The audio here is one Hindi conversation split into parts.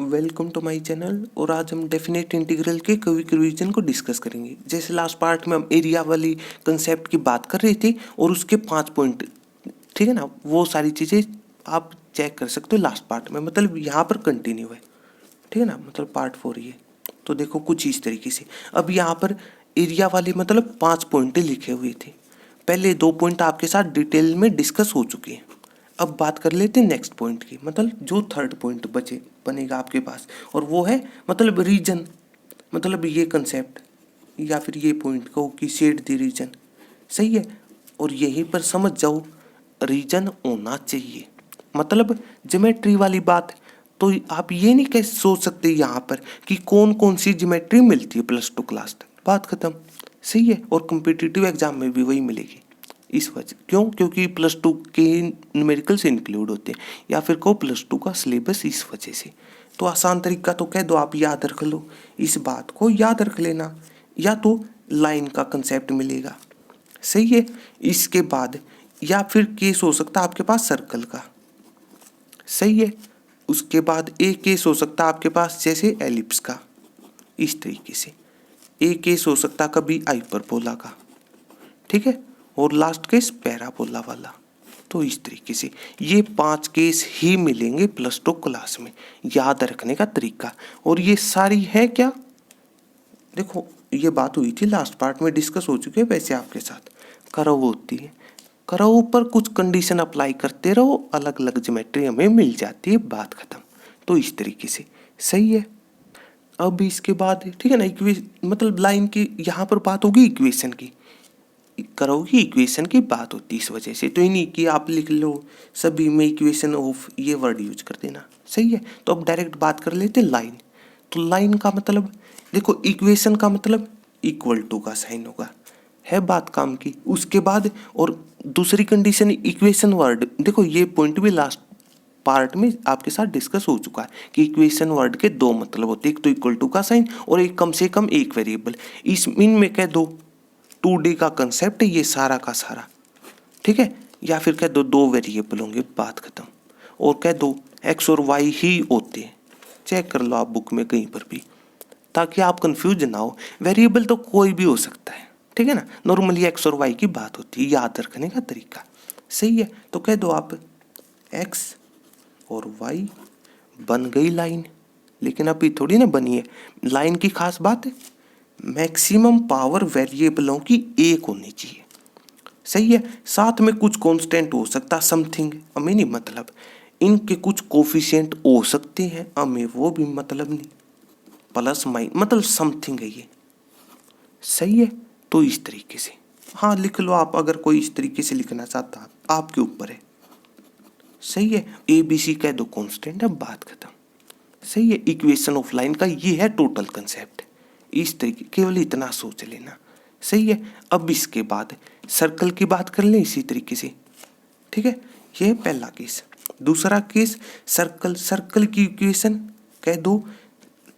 Welcome to my channel. और आज हम डेफिनेट इंटीग्रल के क्विक रिवीजन को डिस्कस करेंगे। जैसे लास्ट पार्ट में हम एरिया वाली कंसेप्ट की बात कर रहे थे और उसके 5 पॉइंट, ठीक है ना, वो सारी चीज़ें आप चेक कर सकते हो लास्ट पार्ट में, मतलब यहाँ पर कंटिन्यू है, ठीक है ना, मतलब पार्ट 4 ये। तो देखो कुछ इस तरीके से अब यहाँ पर एरिया वाले मतलब 5 पॉइंट लिखे हुए थे। पहले 2 पॉइंट आपके साथ डिटेल में डिस्कस हो चुके हैं। अब बात कर लेते हैं नेक्स्ट पॉइंट की, मतलब जो थर्ड पॉइंट बनेगा आपके पास, और वो है मतलब रीजन, मतलब ये कंसेप्ट या फिर ये पॉइंट कहो कि शेड द रीजन। सही है। और यहीं पर समझ जाओ रीजन होना चाहिए, मतलब ज्योमेट्री वाली बात। तो आप ये नहीं कह सोच सकते यहाँ पर कि कौन कौन सी ज्योमेट्री मिलती है +2 क्लास तक, बात खत्म। सही है। और कॉम्पिटिटिव एग्जाम में भी वही मिलेगी इस वजह, क्यों? क्योंकि +2 के न्यूमेरिकल्स इंक्लूड होते हैं, या फिर को +2 का सिलेबस इस वजह से। तो आसान तरीका तो कह दो, आप याद रख लो, इस बात को याद रख लेना, या तो लाइन का कंसेप्ट मिलेगा। सही है। इसके बाद या फिर केस हो सकता है आपके पास सर्कल का। सही है। उसके बाद एक केस हो सकता है आपके पास जैसे एलिप्स का, इस तरीके से। एक केस हो सकता कभी हाइपरबोला का, ठीक है। और लास्ट केस पैराबोला वाला। तो इस तरीके से ये 5 केस ही मिलेंगे +2 क्लास में, याद रखने का तरीका। और ये सारी है क्या, देखो ये बात हुई थी लास्ट पार्ट में, डिस्कस हो चुकी है वैसे आपके साथ। करव होती है, करव पर कुछ कंडीशन अप्लाई करते रहो, अलग अलग ज्योमेट्री हमें मिल जाती है, बात खत्म। तो इस तरीके से। सही है। अब इसके बाद ठीक है ना, मतलब लाइन की यहाँ पर बात होगी इक्वेशन की, करोगी इक्वेशन की बात होती है इस वजह से। तो ये नहीं कि आप लिख लो सभी में इक्वेशन ऑफ ये वर्ड यूज कर देना। सही है। तो अब डायरेक्ट बात कर लेते लाइन। तो लाइन का मतलब देखो, इक्वेशन का मतलब इक्वल टू का साइन होगा, है बात काम की। उसके बाद और दूसरी कंडीशन इक्वेशन वर्ड, देखो ये पॉइंट भी लास्ट पार्ट में आपके साथ डिस्कस हो चुका है कि इक्वेशन वर्ड के 2 मतलब होते हैं, एक तो इक्वल टू का साइन और एक कम से कम एक वेरिएबल। इनमें कह दो 2D का कंसेप्ट है ये सारा का सारा, ठीक है। या फिर कह दो 2 वेरिएबल होंगे, बात खत्म। और कह दो x और y ही होते हैं, चेक कर लो आप बुक में कहीं पर भी, ताकि आप कंफ्यूज ना हो। वेरिएबल तो कोई भी हो सकता है, ठीक है ना। नॉर्मली x और y की बात होती है, याद रखने का तरीका। सही है। तो कह दो आप x और y, बन गई लाइन। लेकिन अभी थोड़ी ना बनी है लाइन की, खास बात है मैक्सिमम पावर वेरिएबलों की एक होनी चाहिए। सही है। साथ में कुछ कांस्टेंट हो सकता, समथिंग, हमें नहीं मतलब। इनके कुछ कोफिशिएंट हो सकते हैं, हमें वो भी मतलब नहीं। प्लस माइनस मतलब समथिंग है ये। सही है। तो इस तरीके से हाँ लिख लो आप, अगर कोई इस तरीके से लिखना चाहता आपके ऊपर है। सही है। ABC कह दो कांस्टेंट है, बात खत्म। सही है। इक्वेशन ऑफ लाइन का ये है टोटल कंसेप्ट, इस तरीके, केवल इतना सोच लेना। सही है। अब इसके बाद सर्कल की बात कर लें इसी तरीके से, ठीक है। ये पहला केस। दूसरा केस सर्कल, सर्कल की इक्वेशन कह दो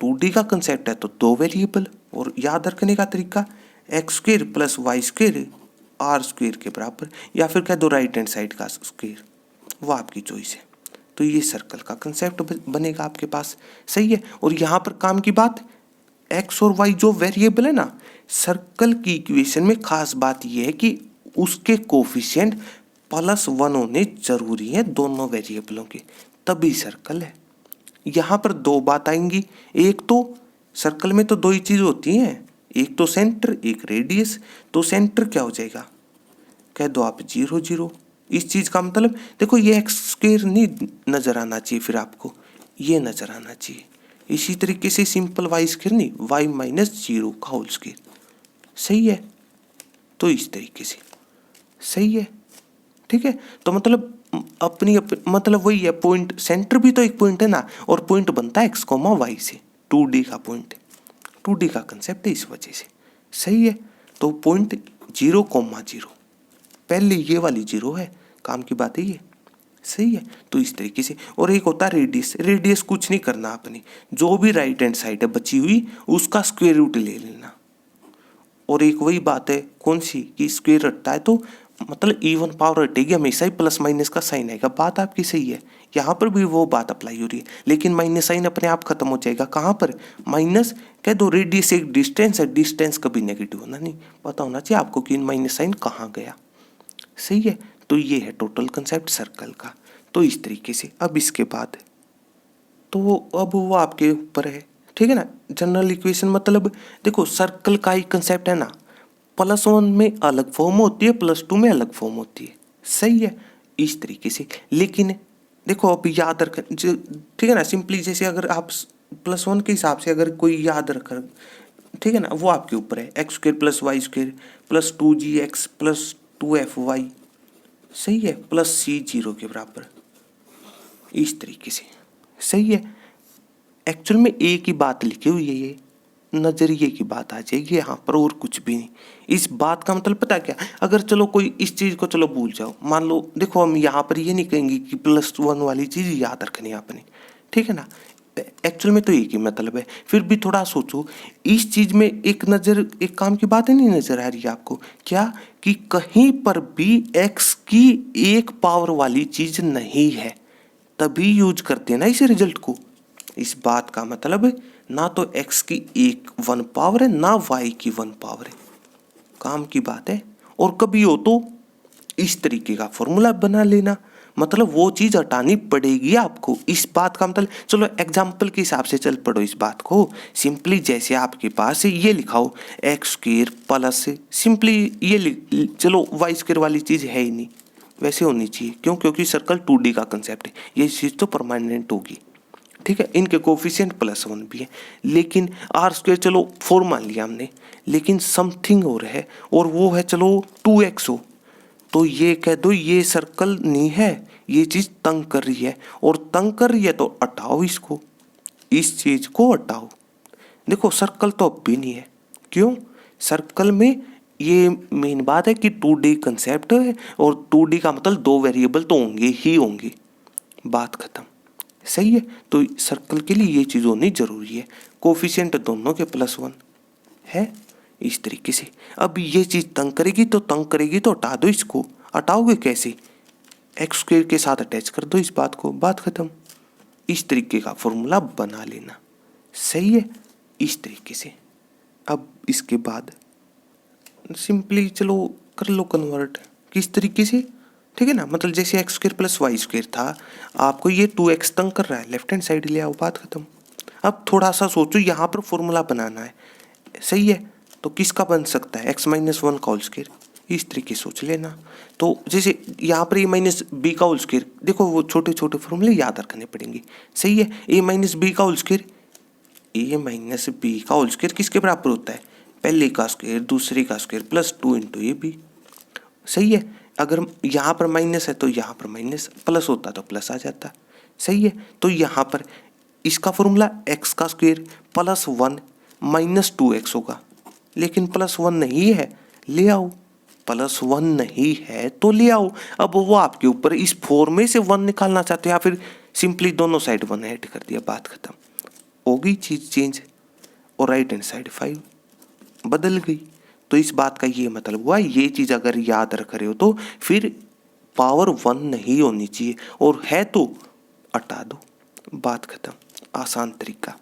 2D का कंसेप्ट है तो 2 वेरिएबल, और याद रखने का तरीका x² + y² r² के बराबर, या फिर कह दो राइट हैंड साइड का स्क्वायर, वो आपकी चॉइस है। तो ये सर्कल का कंसेप्ट बनेगा आपके पास। सही है। और यहाँ पर काम की बात, x और y जो वेरिएबल है ना, सर्कल की इक्वेशन में खास बात ये है कि उसके कोफिशिएंट +1 होने जरूरी है दोनों वेरिएबलों के, तभी सर्कल है। यहाँ पर 2 बात आएंगी। एक तो सर्कल में तो 2 ही चीज होती हैं, एक तो सेंटर एक रेडियस। तो सेंटर क्या हो जाएगा, कह दो आप 0 0। इस चीज का मतलब देखो ये x² नहीं नजर आना चाहिए, फिर आपको ये नजर आना चाहिए। इसी तरीके से सिंपल y² नहीं, y - 0 का होल स्क्वायर। सही है। तो इस तरीके से। सही है। ठीक है। तो मतलब अपनी मतलब वही है, पॉइंट सेंटर भी तो एक पॉइंट है ना, और पॉइंट बनता है x, y से, 2D का पॉइंट है, 2D का कंसेप्ट है इस वजह से। सही है। तो पॉइंट 0, 0, पहले ये वाली 0 है, काम की बात है ये। सही है। तो इस तरीके से। और एक होता है रेडियस। रेडियस कुछ नहीं करना आपने, जो भी राइट हैंड साइड है बची हुई उसका स्क्वायर रूट ले लेना। और एक वही बात है कौन सी, कि स्क्वायर रटता है तो मतलब इवन पावर हटेगी हमेशा ही प्लस माइनस का साइन आएगा। बात आपकी सही है, यहाँ पर भी वो बात अप्लाई हो रही है, लेकिन माइनस साइन अपने आप खत्म हो जाएगा। कहाँ पर माइनस कह दो, रेडियस एक डिस्टेंस है, डिस्टेंस कभी नेगेटिव होना नहीं, पता होना चाहिए आपको कि माइनस साइन कहाँ गया। सही है, तो ये है टोटल कंसेप्ट सर्कल का। तो इस तरीके से अब इसके बाद तो अब वो आपके ऊपर है, ठीक है ना। जनरल इक्वेशन मतलब देखो सर्कल का ही कंसेप्ट है ना, +1 में अलग फॉर्म होती है, +2 में अलग फॉर्म होती है। सही है, इस तरीके से। लेकिन देखो अब याद रख, ठीक है ना, सिंपली जैसे अगर आप +1 के हिसाब से अगर कोई याद रख, ठीक है ना, वो आपके ऊपर है। x² + y² + 2gx + 2fy, सही है, +c 0 के बराबर, इस तरीके से। सही है, एक्चुअल में एक ही बात लिखी हुई है, ये नजरिए की बात आ जाएगी यहाँ पर और कुछ भी नहीं। इस बात का मतलब पता क्या, अगर चलो कोई इस चीज को चलो भूल जाओ, मान लो देखो हम यहाँ पर ये नहीं कहेंगे कि +1 वाली चीज याद रखनी है आपने, ठीक है ना। एक्चुअल में तो एक ही मतलब है, फिर भी थोड़ा सोचो इस चीज में, एक नजर, एक काम की बात है नहीं नजर आ रही है आपको क्या, कि कहीं पर भी x की एक पावर वाली चीज नहीं है, तभी यूज करते हैं ना इस रिजल्ट को। इस बात का मतलब है ना तो x की एक 1 पावर है ना y की 1 पावर है, काम की बात है। और कभी हो तो इस तरीके का फॉर्मूला बना लेना, मतलब वो चीज हटानी पड़ेगी आपको। इस बात का मतलब चलो एग्जाम्पल के हिसाब से चल पड़ो इस बात को, सिंपली जैसे आपके पास ये लिखाओ x² प्लस, सिंपली ये चलो y² वाली चीज है ही नहीं, वैसे होनी चाहिए, क्यों, क्योंकि सर्कल 2D का कंसेप्ट है, ये चीज तो परमानेंट होगी, ठीक है। इनके कोफिशिएंट +1 भी है, लेकिन r² चलो 4 मान लिया हमने, लेकिन समथिंग और है, और वो है चलो 2x हो, तो ये कह दो ये सर्कल नहीं है, ये चीज तंग कर रही है, और तंग कर रही है तो हटाओ इसको, इस चीज को हटाओ। देखो सर्कल तो अब भी नहीं है, क्यों, सर्कल में ये मेन बात है कि 2D कंसेप्ट है, और 2D का मतलब 2 वेरिएबल तो होंगे ही होंगे, बात खत्म। सही है, तो सर्कल के लिए ये चीज होनी जरूरी है, कोफिशिएंट दोनों के +1 है, इस तरीके से। अब ये चीज तंग करेगी तो हटा दो इसको, हटाओगे कैसे, x² के साथ अटैच कर दो इस बात को, बात खत्म। इस तरीके का फॉर्मूला बना लेना, सही है, इस तरीके से। अब इसके बाद सिंपली चलो कर लो कन्वर्ट, किस तरीके से, ठीक है ना, मतलब जैसे x² + y² था, आपको ये 2x तंग कर रहा है, लेफ्ट हैंड साइड ले आओ, बात खत्म। अब थोड़ा सा सोचो, यहाँ पर फॉर्मूला बनाना है, सही है, तो किसका बन सकता है, x - 1 का होल स्क्वायर, इस तरीके सोच लेना। तो जैसे यहाँ पर a - b का होल स्क्वायर, देखो वो छोटे छोटे फॉर्मूले याद रखने पड़ेंगे, सही है। a - b का होल स्क्वायर, a - b का होल स्क्वायर किसके बराबर होता है, पहले का स्क्वायर दूसरे का स्क्वायर +2 × ab, सही है। अगर यहाँ पर माइनस है तो यहाँ पर माइनस, प्लस होता तो प्लस आ जाता, सही है। तो यहाँ पर इसका फॉर्मूला x का स्क्वायर +1 - 2x होगा, लेकिन +1 नहीं है, ले आओ, +1 नहीं है तो ले आओ। अब वो आपके ऊपर, इस 4 में से 1 निकालना चाहते हो या फिर सिंपली दोनों साइड 1 ऐड कर दिया, बात खत्म, होगी चीज चेंज, और राइट हैंड साइड 5 बदल गई। तो इस बात का ये मतलब हुआ, ये चीज अगर याद रख रहे हो तो फिर पावर 1 नहीं होनी चाहिए, और है तो हटा दो, बात खत्म, आसान तरीका,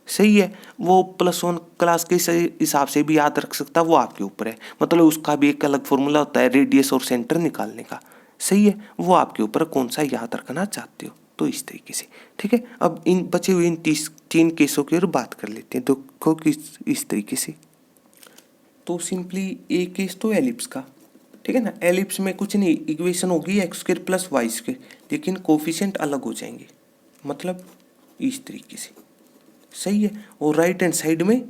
सही है। वो +1 क्लास के हिसाब से भी याद रख सकता, वो आपके ऊपर है, मतलब उसका भी एक अलग फॉर्मूला होता है रेडियस और सेंटर निकालने का, सही है, वो आपके ऊपर कौन सा याद रखना चाहते हो। तो इस तरीके से, ठीक है। अब इन बचे हुए इन 3 केसों की और बात कर लेते हैं, देखो किस इस तरीके से। तो सिंपली एक केस तो एलिप्स का, ठीक है ना, एलिप्स में कुछ नहीं, इक्वेशन होगी x² + y², लेकिन कोफिशिएंट अलग हो जाएंगे, मतलब इस तरीके से, सही है। और राइट हैंड साइड में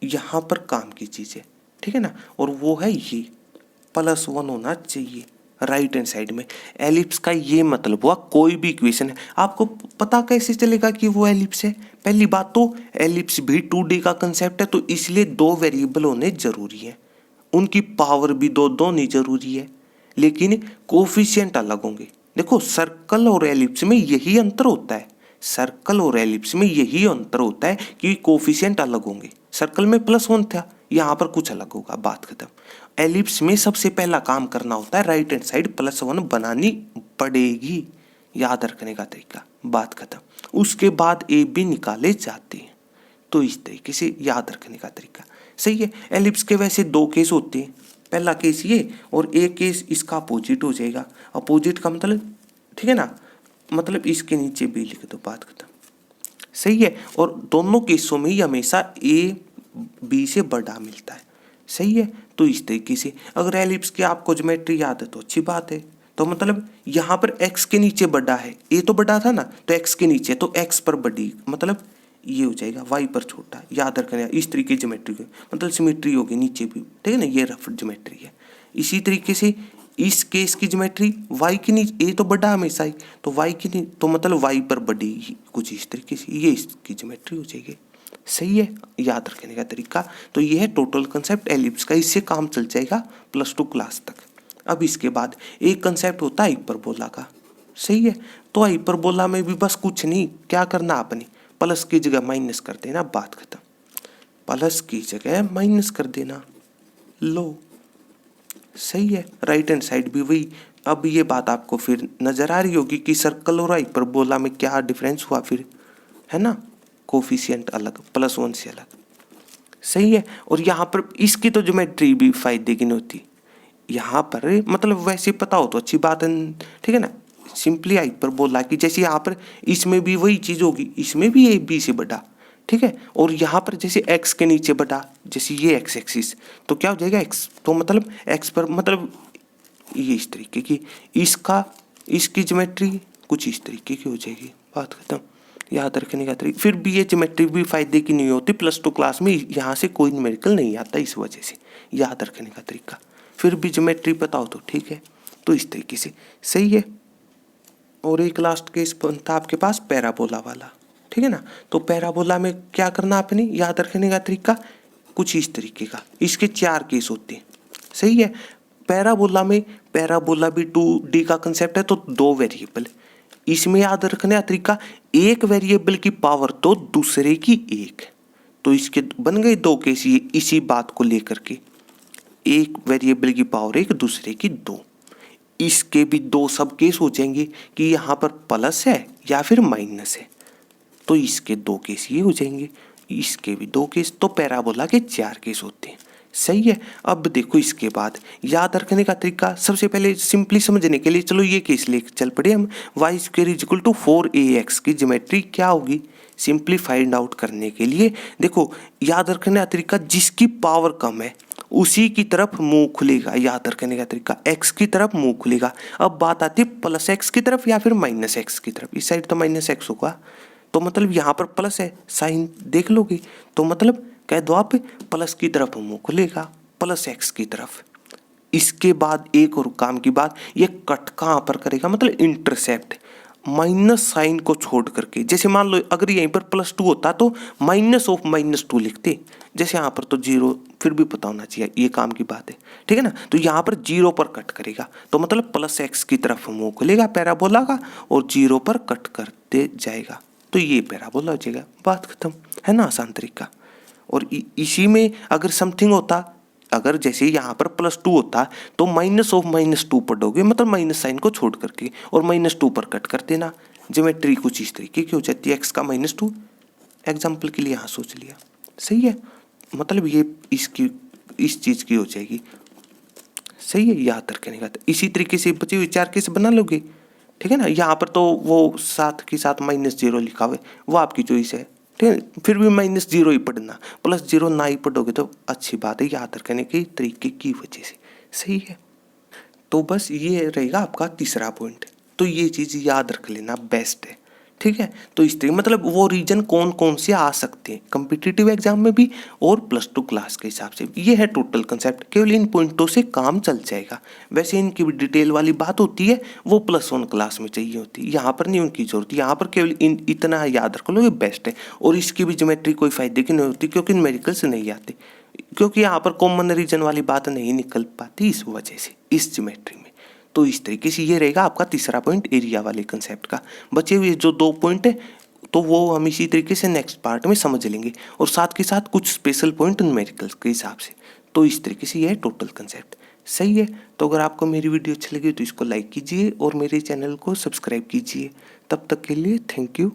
यहाँ पर काम की चीज़ है, ठीक है ना, और वो है ये +1 होना चाहिए राइट हैंड साइड में। एलिप्स का ये मतलब हुआ कोई भी इक्वेशन है, आपको पता कैसे चलेगा कि वो एलिप्स है, पहली बात तो एलिप्स भी 2D का कंसेप्ट है, तो इसलिए 2 वेरिएबल होने जरूरी है, उनकी पावर भी 2 होनी जरूरी है, लेकिन कोफिशिएंट अलग होंगे। देखो सर्कल और एलिप्स में यही अंतर होता है, सर्कल और एलिप्स में यही अंतर होता है कि कोफिशिएंट अलग होंगे, सर्कल में +1 था, यहाँ पर कुछ अलग होगा, बात खत्म। एलिप्स में सबसे पहला काम करना होता है राइट हैंड साइड +1 बनानी पड़ेगी, याद रखने का तरीका, बात खत्म। उसके बाद ए बी निकाले जाते हैं। तो इस तरीके से याद रखने का तरीका सही है। एलिप्स के वैसे दो केस होते हैं, पहला केस ये और एक केस इसका अपोजिट हो जाएगा। अपोजिट का मतलब ठीक है ना, मतलब इसके नीचे बी लिख दो, बात खत्म, सही है। और दोनों केसों में ही हमेशा ए बी से बड़ा मिलता है, सही है। तो इस तरीके से अगर एलिप्स की आपको ज्योमेट्री याद है तो अच्छी बात है। तो मतलब यहाँ पर x के नीचे बड़ा है, ए तो बड़ा था ना, तो x के नीचे, तो x पर बड़ी, मतलब ये हो जाएगा y पर छोटा, याद रखना। इस तरीके की ज्योमेट्री को मतलब सिमेट्री होगी नीचे भी, ठीक है ना, ये रफ ज्योमेट्री है। इसी तरीके से इस केस की ज्योमेट्री y के नीचे, ए तो बड़ा हमेशा ही, तो y की नीचे, तो मतलब y पर बड़ी, कुछ इस तरीके से ये इसकी ज्योमेट्री हो जाएगी, सही है, याद रखने का तरीका। तो ये है टोटल कंसेप्ट एलिप्स का, इससे काम चल जाएगा +2 क्लास तक। अब इसके बाद एक कंसेप्ट होता है हाइपरबोला का, सही है। तो हाइपरबोला में भी बस कुछ नहीं, क्या करना आपने, प्लस की जगह माइनस कर देना, बात खत्म। प्लस की जगह माइनस कर देना, लो, सही है। राइट हैंड साइड भी वही। अब ये बात आपको फिर नजर आ रही होगी कि सर्कल और हाइपरबोला में क्या डिफरेंस हुआ फिर, है ना, कोफिशिएंट अलग, +1 से अलग, सही है। और यहाँ पर इसकी तो ज्योमेट्री भी फायदे की नहीं होती यहाँ पर, मतलब वैसे पता हो तो अच्छी बात है, ठीक है ना। सिंपली हाइपरबोला की जैसे यहाँ पर इसमें भी वही चीज होगी, इसमें भी ए बी से बड़ा, ठीक है। और यहाँ पर जैसे x के नीचे बड़ा, जैसे ये x एक्सिस, तो क्या हो जाएगा x, तो मतलब x पर मतलब ये इस तरीके की, इसका इसकी ज्योमेट्री कुछ इस तरीके की हो जाएगी, बात खत्म, याद रखने का तरीका। फिर भी ये ज्योमेट्री भी फायदे की नहीं होती, +2 क्लास में यहाँ से कोई न्यूमेरिकल नहीं आता, इस वजह से याद रखने का तरीका। फिर भी ज्योमेट्री पता हो तो ठीक है, तो इस तरीके से सही है। और एक लास्ट केस बनता आपके पास पैराबोला वाला, ठीक है ना। तो पैराबोला में क्या करना आपने, याद रखने का तरीका कुछ इस तरीके का, इसके 4 केस होते हैं, सही है। पैराबोला में, पैराबोला भी 2D का कंसेप्ट है, तो 2 वेरिएबल, इसमें याद रखने का तरीका एक वेरिएबल की पावर तो दूसरे की 1, तो इसके बन गए 2 केस ये इसी बात को लेकर के, एक वेरिएबल की पावर 1 दूसरे की 2। इसके भी 2 सब केस हो जाएंगे कि यहाँ पर प्लस है या फिर माइनस है, तो इसके 2 केस ये हो जाएंगे, इसके भी 2 केस, तो पैराबोला के 4 केस होते हैं, सही है। अब देखो इसके बाद याद रखने का तरीका, सबसे पहले सिंपली समझने के लिए चलो ये केस ले चल पड़े हम। y² = 4ax की ज्योमेट्री क्या होगी, सिंपली फाइंड आउट करने के लिए देखो याद रखने का तरीका, जिसकी पावर कम है उसी की तरफ मुंह खुलेगा, याद रखने का तरीका x की तरफ मुंह खुलेगा। अब बात आती है +x की तरफ या फिर -x की तरफ, इस साइड तो -x होगा, तो मतलब यहाँ पर प्लस है, साइन देख लोगे, तो मतलब कह दो आप प्लस की तरफ मुंह खुलेगा, +x की तरफ। इसके बाद एक और काम की बात, ये कट कहाँ पर करेगा, मतलब इंटरसेप्ट, माइनस साइन को छोड़ करके। जैसे मान लो अगर यहीं पर +2 होता तो -(-2) लिखते, जैसे यहाँ पर तो 0, फिर भी पता होना चाहिए, ये काम की बात है, ठीक है ना। तो यहाँ पर 0 पर कट करेगा, तो मतलब +x की तरफ मुंह खुलेगा पैराबोला का और 0 पर कट करते जाएगा, तो ये पैराबोला हो जाएगा, बात खत्म, है ना, आसान तरीका। और इसी में अगर समथिंग होता, अगर जैसे यहाँ पर +2 होता तो -(-2) पढ़ोगे, मतलब माइनस साइन को छोड़ करके, और -2 पर कट कर देना, ज्योमेट्री कुछ इस तरीके की हो जाती है, x का -2 एग्जाम्पल के लिए यहाँ सोच लिया, सही है। मतलब ये इसकी इस चीज़ की हो जाएगी, सही है, याद रखने का। इसी तरीके से बचे हुए 4 केस बना लोगे, ठीक है ना। यहाँ पर तो वो साथ के साथ -0 लिखा हुआ है, वो आपकी चॉइस है, ठीक है। फिर भी -0 ही पढ़ना, +0 ना ही पढ़ोगे तो अच्छी बात है, याद रखने के तरीके की वजह से, सही है। तो बस ये रहेगा आपका तीसरा पॉइंट, तो ये चीज़ याद रख लेना बेस्ट है, ठीक है। तो इस तरीके मतलब वो रीजन कौन कौन से आ सकते हैं कम्पिटिटिव एग्जाम में भी और +2 क्लास के हिसाब से, ये है टोटल कंसेप्ट। केवल इन पॉइंटों से काम चल जाएगा, वैसे इनकी भी डिटेल वाली बात होती है, वो +1 क्लास में चाहिए होती है, यहाँ पर नहीं उनकी जरूरत, यहाँ पर केवल इतना याद रख लो, ये बेस्ट है। और इसकी भी ज्योमेट्री कोई फायदे की नहीं होती, क्योंकि न्यूमेरिकल से नहीं आती, क्योंकि यहाँ पर कॉमन रीजन वाली बात नहीं निकल पाती इस वजह से, इस ज्योमेट्री में। तो इस तरीके से ये रहेगा आपका तीसरा पॉइंट एरिया वाले कंसेप्ट का। बचे हुए जो 2 पॉइंट है तो वो हम इसी तरीके से नेक्स्ट पार्ट में समझ लेंगे, और साथ के साथ कुछ स्पेशल पॉइंट न्यूमेरिकल्स के हिसाब से। तो इस तरीके से यह है टोटल कंसेप्ट। सही है। तो अगर आपको मेरी वीडियो अच्छी लगी तो इसको लाइक कीजिए और मेरे चैनल को सब्सक्राइब कीजिए। तब तक के लिए थैंक यू।